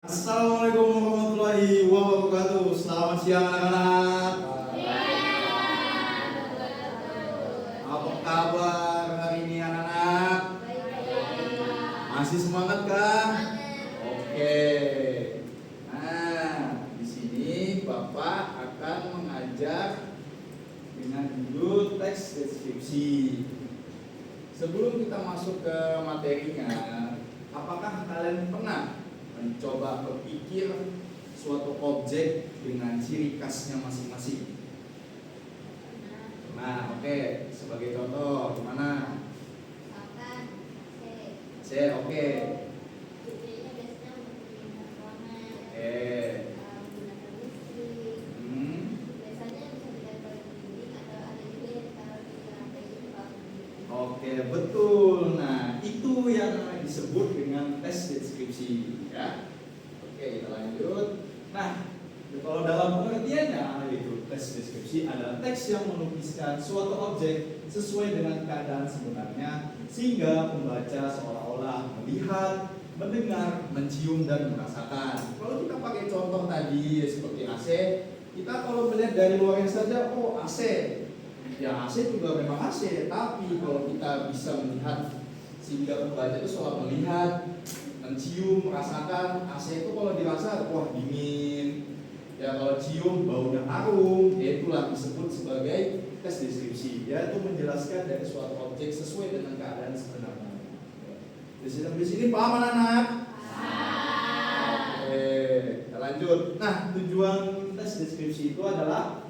Assalamualaikum warahmatullahi wabarakatuh. Selamat siang anak-anak. Apa kabar hari ini anak-anak? Masih semangat kah? Oke. Nah, di sini Bapak akan mengajar dengan judul teks deskripsi. Sebelum kita masuk ke materinya, apakah kalian pernah mencoba berpikir suatu objek dengan ciri khasnya masing-masing? Nah, oke. Sebagai contoh, gimana? C, oke. Oke, betul. Nah, itu yang disebut dengan teks deskripsi, ya. Oke, kita lanjut. Nah, kalau dalam pengertiannya itu teks deskripsi adalah teks yang melukiskan suatu objek sesuai dengan keadaan sebenarnya sehingga pembaca seolah-olah melihat, mendengar, mencium dan merasakan. Kalau kita pakai contoh tadi seperti AC, kita kalau melihat dari luarnya saja, oh AC. Ya AC juga memang AC, tapi kalau kita bisa melihat sehingga pembaca itu seolah melihat, mencium, merasakan. AC itu kalau dirasa wah dingin, ya kalau cium baunya harum, ya itulah disebut sebagai teks deskripsi. Ya itu menjelaskan dari suatu objek sesuai dengan keadaan sebenarnya. Di sini paham anak-anak? Oke, kita lanjut. Nah, tujuan teks deskripsi itu adalah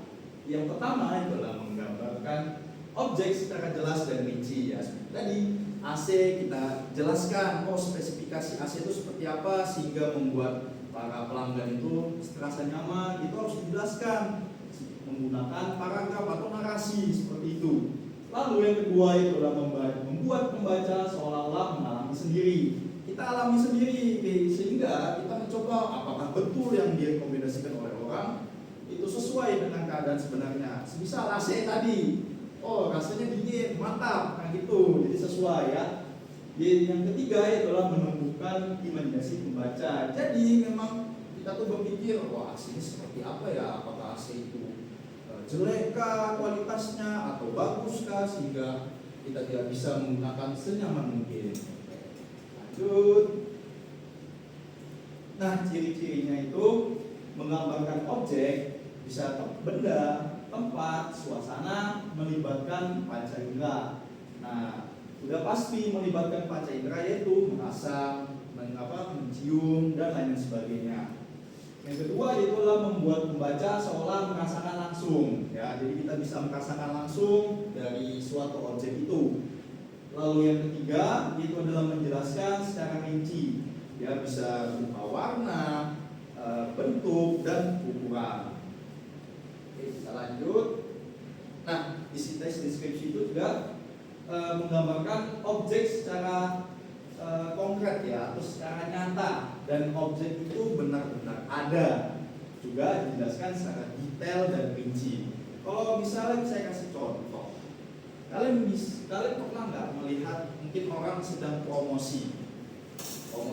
yang pertama adalah menggambarkan objek secara jelas dan rinci, ya. Tadi AC kita jelaskan, oh spesifikasi AC itu seperti apa sehingga membuat para pelanggan itu terasa nyaman. Itu harus dijelaskan menggunakan paragraf atau narasi seperti itu. Lalu yang kedua itu adalah membuat pembaca seolah-olah mengalami sendiri. Kita alami sendiri sehingga kita mencoba apakah betul yang direkomendasikan oleh orang itu sesuai dengan keadaan sebenarnya. Semisal AC tadi, oh rasanya dingin, mantap, nah gitu, jadi sesuai, ya. Yang ketiga itu adalah menumbuhkan imajinasi pembaca. Jadi memang kita tuh berpikir, wah AC ini seperti apa ya? Apakah AC itu jelek kah kualitasnya atau bagus kah sehingga kita tidak bisa menggunakan senyaman mungkin. Lanjut. Nah, ciri-cirinya itu menggambarkan objek, bisa benda, tempat, suasana, melibatkan panca indera. Nah, sudah pasti melibatkan panca indera yaitu merasa, mencium dan lain sebagainya. Yang kedua itu adalah membuat pembaca seolah merasakan langsung, ya. Jadi kita bisa merasakan langsung dari suatu objek itu. Lalu yang ketiga itu adalah menjelaskan secara rinci, ya, bisa berupa warna, bentuk dan ukuran. Oke, kita lanjut. Nah, isi teks deskripsi itu juga menggambarkan objek secara konkret, ya, atau secara nyata, dan objek itu benar-benar ada. Juga dijelaskan secara detail dan rinci. Kalau misalnya saya kasih contoh, kalian pernah nggak melihat mungkin orang sedang promosi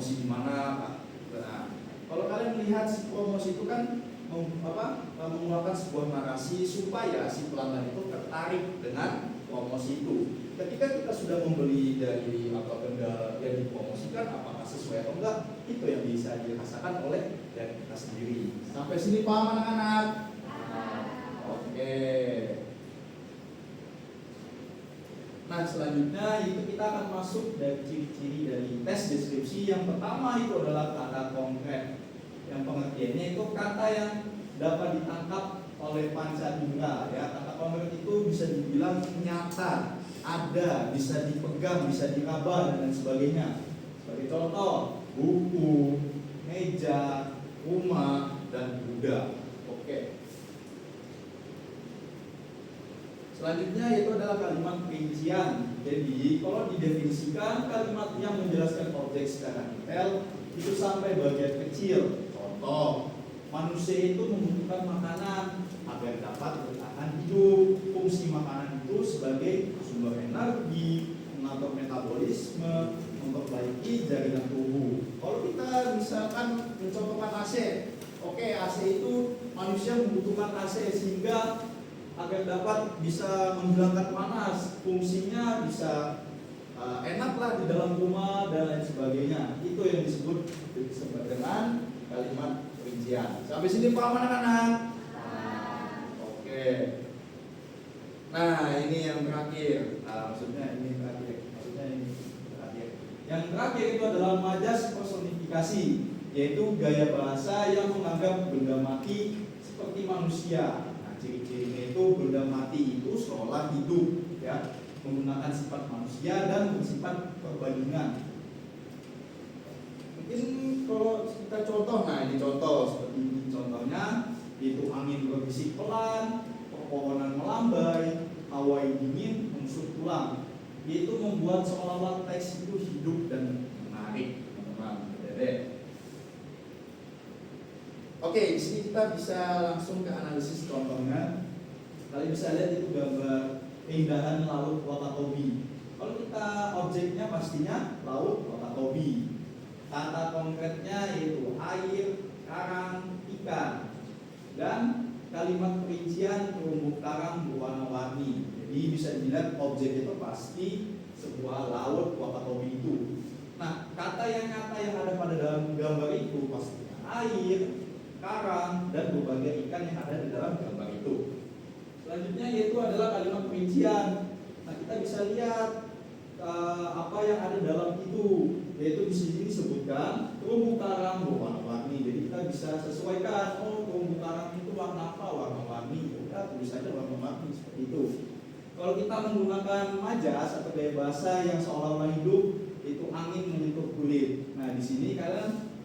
di mana, Pak? Nah, kalau kalian melihat si promosi itu kan mengeluarkan sebuah narasi supaya si pelanggan itu tertarik dengan promosi itu. Ketika kita sudah membeli dari benda yang dipromosikan, apakah sesuai atau enggak, itu yang bisa dirasakan oleh dari kita sendiri. Sampai sini paham anak-anak? Oke. Nah, selanjutnya itu kita akan masuk dari ciri-ciri dari teks deskripsi. Yang pertama itu adalah kata konkret. Yang pengertiannya itu kata yang dapat ditangkap oleh panca indera, ya. Kata konkret itu bisa dibilang nyata, ada, bisa dipegang, bisa diraba dan lain sebagainya. Sebagai contoh, buku, meja, rumah, dan kuda. Oke. Selanjutnya itu adalah kalimat perincian. Jadi kalau didefinisikan kalimat yang menjelaskan objek secara detail itu sampai bagian kecil. Contoh, manusia itu membutuhkan makanan agar dapat bertahan hidup. Fungsi makanan itu sebagai sumber energi, mengatur metabolisme, memperbaiki jaringan tubuh. Kalau kita misalkan mencontohkan manusia membutuhkan AC sehingga agar dapat bisa menghilangkan panas, fungsinya bisa enaklah di dalam rumah dan lain sebagainya. Itu yang disebut dengan kalimat perincian. Sampai sini paham anak-anak? Oke. Nah, ini yang terakhir. Maksudnya ini terakhir. Yang terakhir itu adalah majas personifikasi, yaitu gaya bahasa yang menganggap benda mati seperti manusia. Nah, ciri-cirinya itu benda mati itu seolah hidup, ya, menggunakan sifat manusia dan bersifat perbandingan. Mungkin kalau kita contoh, nah ini contoh seperti ini contohnya, yaitu angin berbisik pelan, pepohonan melambai, hawa dingin menusuk tulang. Itu membuat seolah-olah teks itu hidup dan menarik, teman-teman. Oke, di sini kita bisa langsung ke analisis contohnya. Kalian bisa lihat itu gambar keindahan laut Wakatobi. Kalau kita objeknya pastinya laut Wakatobi. Kata konkretnya yaitu air, karang, ikan, dan kalimat perincian terumbu karang berwarna-warni. Jadi bisa dilihat objek itu pasti sebuah laut Wakatobi itu. Nah, kata yang ada pada dalam gambar itu pastinya air, karang, dan berbagai ikan yang ada di dalam gambar itu. Selanjutnya yaitu adalah kalimat perincian. Nah, kita bisa lihat apa yang ada dalam itu, yaitu di sini disebutkan terumbu karang berwarna-warni. Jadi kita bisa sesuaikan, oh terumbu karang itu warna apa? Warna-warni. Ya, tulis saja warna-warni seperti itu. Kalau kita menggunakan majas atau gaya bahasa yang seolah-olah hidup, itu angin menyentuh kulit. Nah, di sini kalian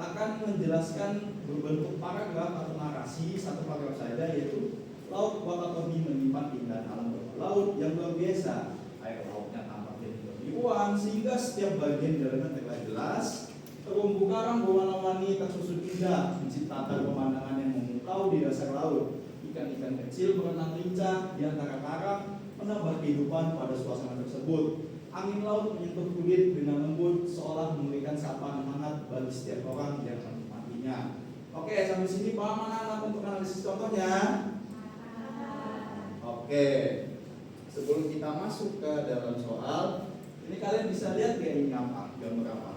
akan menjelaskan berbentuk paragraf atau narasi satu paragraf saja, yaitu laut Wakatobi menyimpan keindahan alam bawah laut yang luar biasa. Air lautnya tampak jadi kebiruan sehingga setiap bagian dalamnya terlihat jelas. Terumbu karang berwarna-warni tersusun indah, menciptakan pemandangan yang memukau di dasar laut. Ikan-ikan kecil berenang lincah di antara karang, menambah kehidupan pada suasana tersebut. Angin laut menyentuh kulit dengan lembut, seolah memberikan sapaan hangat bagi setiap orang yang menikmatinya. Oke, sampai sini paham anak-anak untuk analisis contohnya? Oke, sebelum kita masuk ke dalam soal, ini kalian bisa lihat gak ini apa? Gambar apa?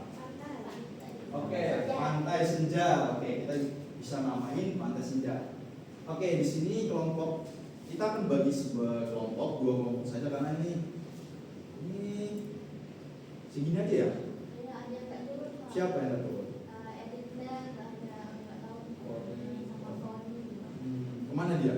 Oke, pantai senja. Oke, kita bisa namain pantai senja. Oke, di sini kelompok kita akan bagi sebuah kelompok, 2 kelompok saja karena ini segini aja ya. Siapa yang turun? Kemana dia?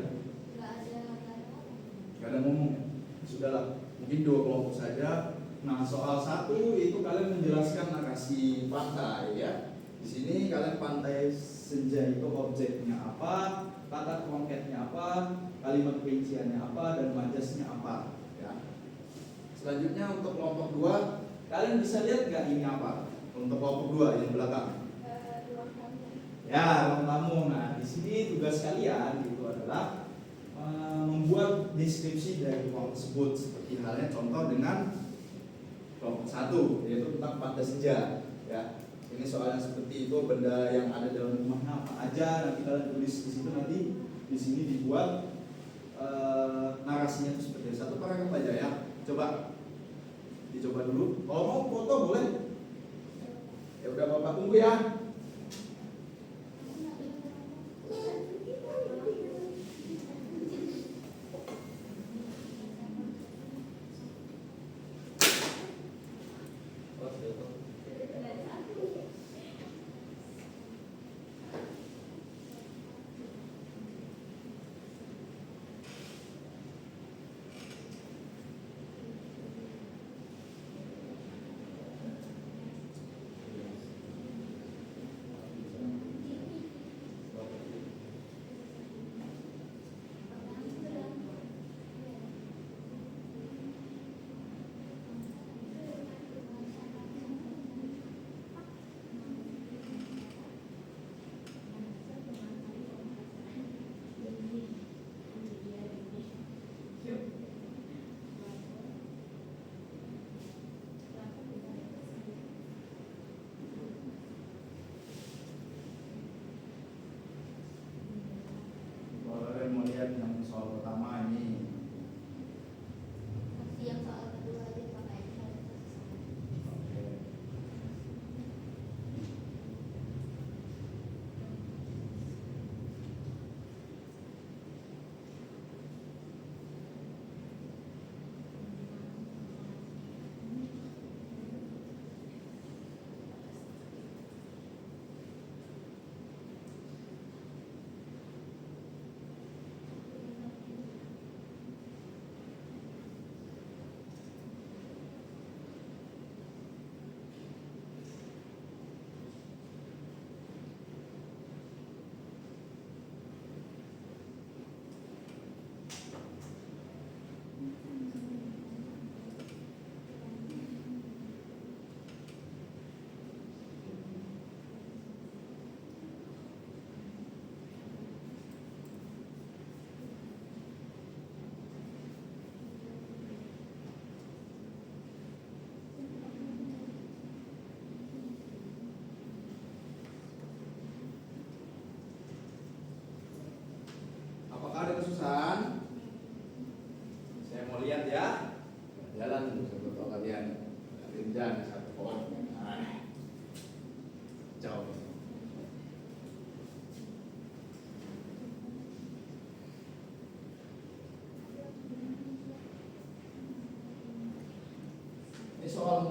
Gak ada ngomong ya. Sudahlah, mungkin 2 kelompok saja. Nah, soal 1 itu kalian menjelaskan narasi pantai ya. Di sini kalian pantai senja itu objeknya apa, kata konkretnya apa, kalimat perinciannya apa, dan majasnya apa ya. Selanjutnya untuk kelompok 2, kalian bisa lihat nggak ini apa? Untuk kelompok 2 yang belakang. Ya, ruang tamu. Nah, di sini tugas kalian itu adalah membuat deskripsi dari ruang tersebut, seperti halnya contoh dengan kelompok 1 yaitu tentang pantai senja ya. Ini soalnya seperti itu, benda yang ada dalam rumahnya apa aja, nanti kalian tulis di situ, nanti di sini dibuat narasinya itu seperti itu. 1 paragraf aja ya. Coba dicoba dulu. Kalau mau foto boleh. Ya udah, Bapak tunggu ya.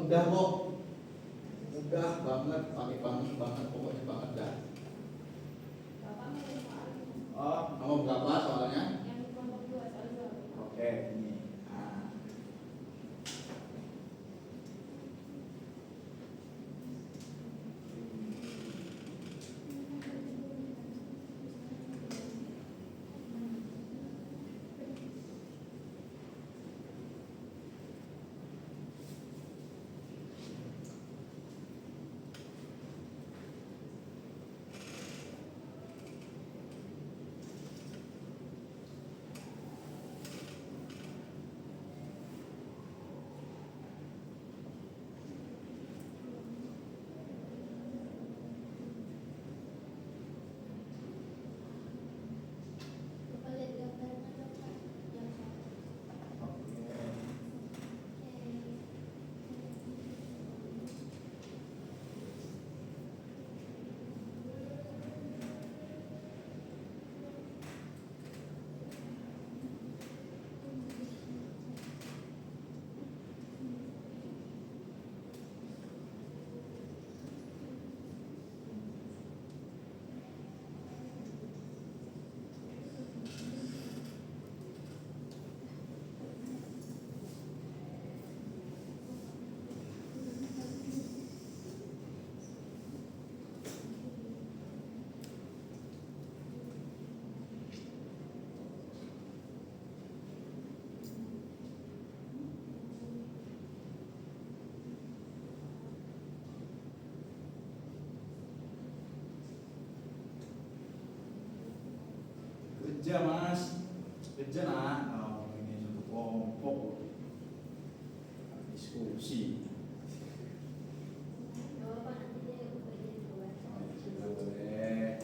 mudah kok, mudah banget, pakai banget pokoknya banget dah. Oh, nomor berapa soalnya? Oke, ini. Nah. Kerja mas, kerja nak. Oh, ini satu kelompok diskusi. Boleh,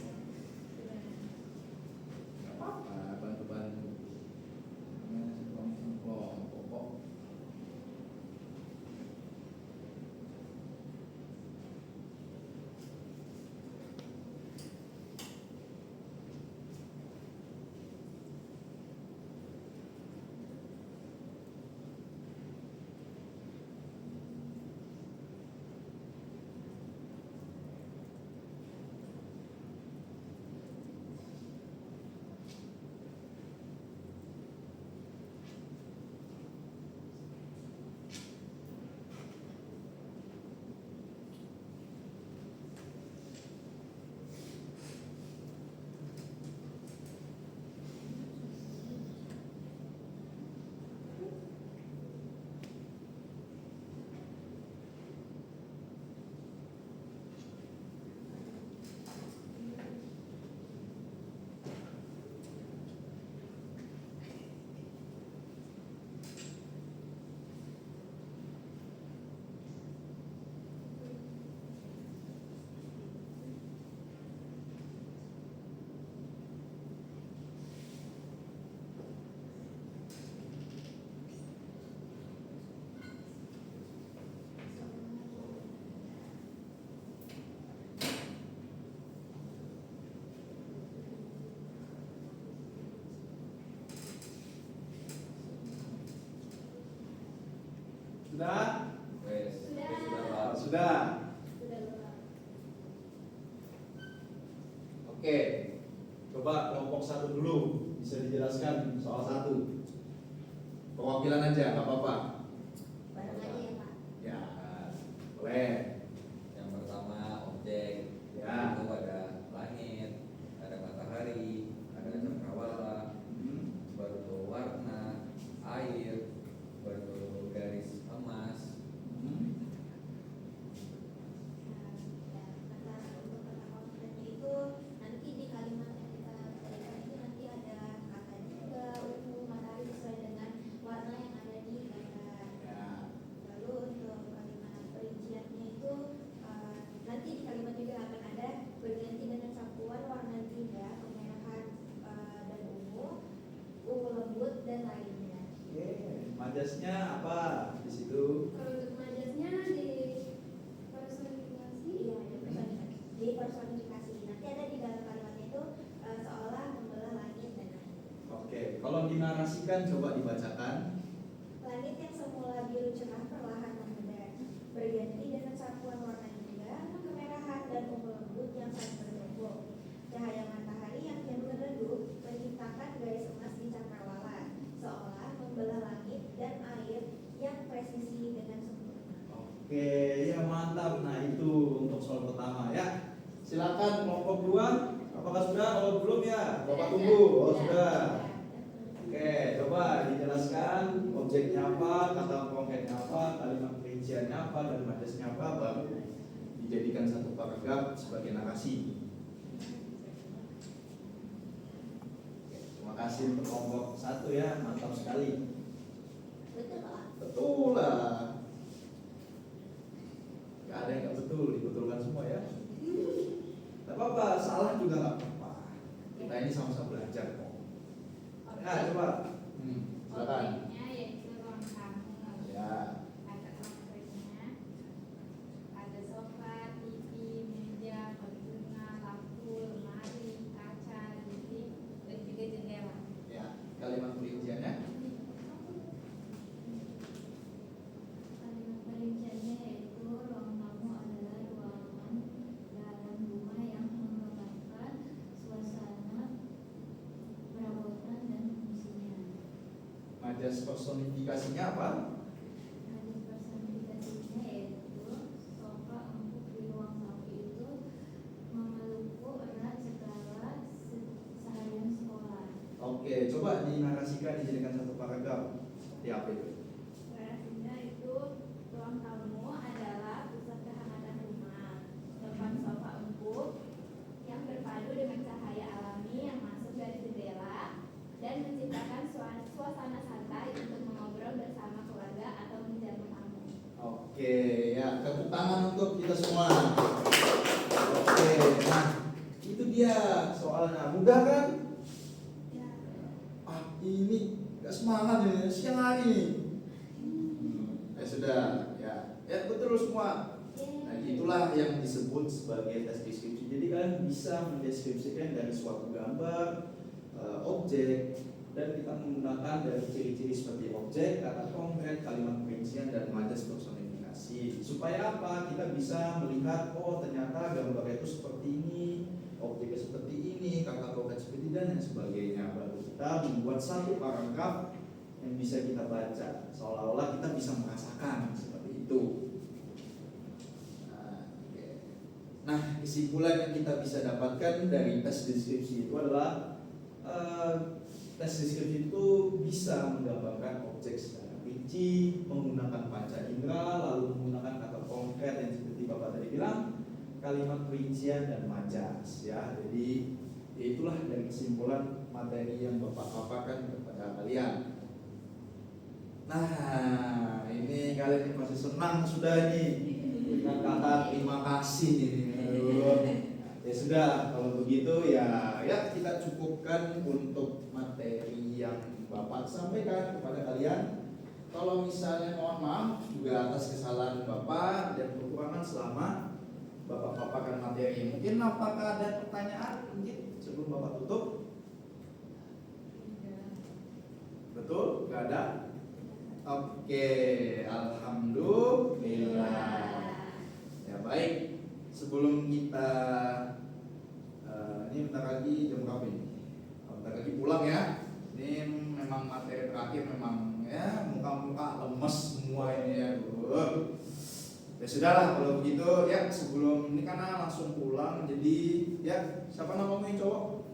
nggak apa-apa, bantu-bantu. Namanya kelompok kok. Sudah? Sudah. Oke. Coba kelompok satu dulu, bisa dijelaskan soal satu. Perwakilan aja, nggak apa-apa. Barang aja ya Pak. Ya, boleh. Yang pertama objek, Ya. itu ada langit, ada matahari, ada cakrawala, baru warna, air, baru garis emas. Nah, untuk kata konkretnya itu nanti di kalimat yang kita berikan itu nanti ada kata juga, matahari sesuai dengan warna yang ada di gambar. Ya. Lalu untuk kalimat perinciannya itu nanti di kalimat juga akan ada berganti dengan campuran warna jingga, kemerahan dan ungu lembut dan lainnya. Oke. Majasnya apa di situ? Kalau untuk majasnya di personifikasi, Iya, di personifikasi. Nanti ada di dalam kalimat itu seolah membelah langit dan air. Oke. Kalau dinarasikan coba dibacakan. Langit yang semula biru cerah perlahan memudar, Apakah sudah? Kalau belum ya, Bapak tunggu. Oh sudah. Oke, coba dijelaskan objeknya apa, kata konkretnya apa, kalimat perinciannya apa, dan majasnya apa, baru dijadikan satu paragraf sebagai narasi. Terima kasih untuk kelompok 1 ya, mantap sekali. Betul Pak. Betul lah. Gak ada yang gak betul, dibetulkan semua ya. Gak apa-apa, salah juga gak apa-apa. Kita ini sama-sama belajar kok. Ya, coba. Silakan. Objeknya yaitu ruang tamu. Ya. Ada konkretnya, ada sofa, TV, meja, kursi, lampu, lemari, kaca, dinding, dan juga jendela. Ya, kalimat perinciannya. Kalimat perinciannya yaitu ruang tamu adalah ruangan dalam rumah yang menggambarkan suasana, perabotan, dan fungsinya. Majas personifikasinya apa? Ada personifikasinya yaitu sofa empuk di ruang tamu itu memelukku erat segala seharian sekolah. Oke, coba dinarasikan, dijadikan satu paragraf. Seperti apa itu? Narasinya itu ruang tamu adalah pusat kehangatan rumah, tempat sofa empuk yang berpadu dengan cahaya alami yang masuk dari jendela dan menciptakan suasana santai untuk mengobrol bersama keluarga atau menjamu tamu. Oke, ya tepuk tangan untuk kita semua. Oke, nah itu dia soalnya. Mudah kan? Ya. Ini gak semangat ini, siang hari nih. Sudah, ya betul semua. Nah, itulah yang disebut sebagai tes deskripsi. Jadi kalian bisa mendeskripsikan dari suatu gambar, objek, dan kita menggunakan dari ciri-ciri seperti objek, kata konkret, kalimat perincian, dan majas personifikasi. Supaya apa? Kita bisa melihat, oh ternyata gambar itu seperti ini, objeknya seperti ini, kata konkret seperti ini, dan sebagainya. Baru kita membuat satu paragraf yang bisa kita baca, seolah-olah kita bisa merasakan seperti itu. Nah, kesimpulan yang kita bisa dapatkan dari tes deskripsi itu adalah tes deskripsi itu bisa menggambarkan objek secara rinci, menggunakan panca indera, lalu menggunakan kata konkret yang seperti Bapak tadi bilang, kalimat perincian dan majas ya. Jadi itulah dari kesimpulan materi yang Bapak paparkan kepada kalian. Nah, ini kalian masih senang sudah ini dengan kata terima kasih ini. Ya sudah, kalau begitu ya kita cukupkan untuk materi yang Bapak sampaikan kepada kalian. Kalau misalnya mohon maaf juga atas kesalahan Bapak dan kekurangan selama Bapak paparkan materi. Mungkin apakah ada pertanyaan mungkin sebelum Bapak tutup? Betul? Gak ada? Oke, alhamdulillah. Ya baik, sebelum kita ini bentar lagi jam berapa ini? Bentar lagi pulang ya. Ini memang materi terakhir, memang ya muka-muka lemes semua ini ya. Ya sudahlah kalau begitu ya, sebelum ini karena langsung pulang, jadi ya siapa namamu yang cowok?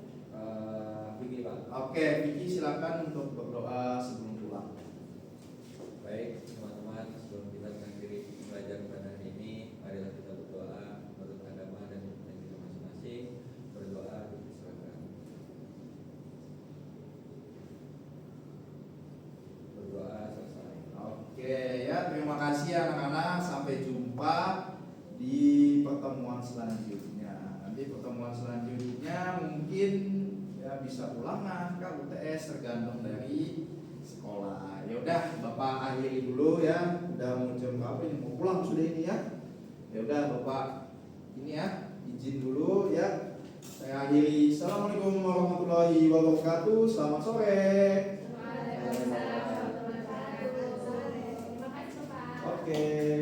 Vicky Pak. Oke, Vicky silakan untuk berdoa sebelum pulang. Baik teman-teman, sebelum kita mengakhiri pelajaran pada hari ini, marilah kita berdoa menurut agama dan kepercayaan kita masing-masing. Berdoa dipersilakan. Berdoa selesai. Oke ya, terima kasih anak-anak. Sampai jumpa di pertemuan selanjutnya. Nanti pertemuan selanjutnya mungkin ya bisa ulangan, UTS tergantung dari sekolah. Ya udah, Bapak akhiri dulu ya. Udah mau jam berapa ini? Mau pulang sudah ini ya. Ya udah Bapak ini ya, izin dulu ya. Saya akhiri. Assalamualaikum warahmatullahi wabarakatuh. Selamat sore. Waalaikumsalam warahmatullahi wabarakatuh. Terima kasih Pak. Oke.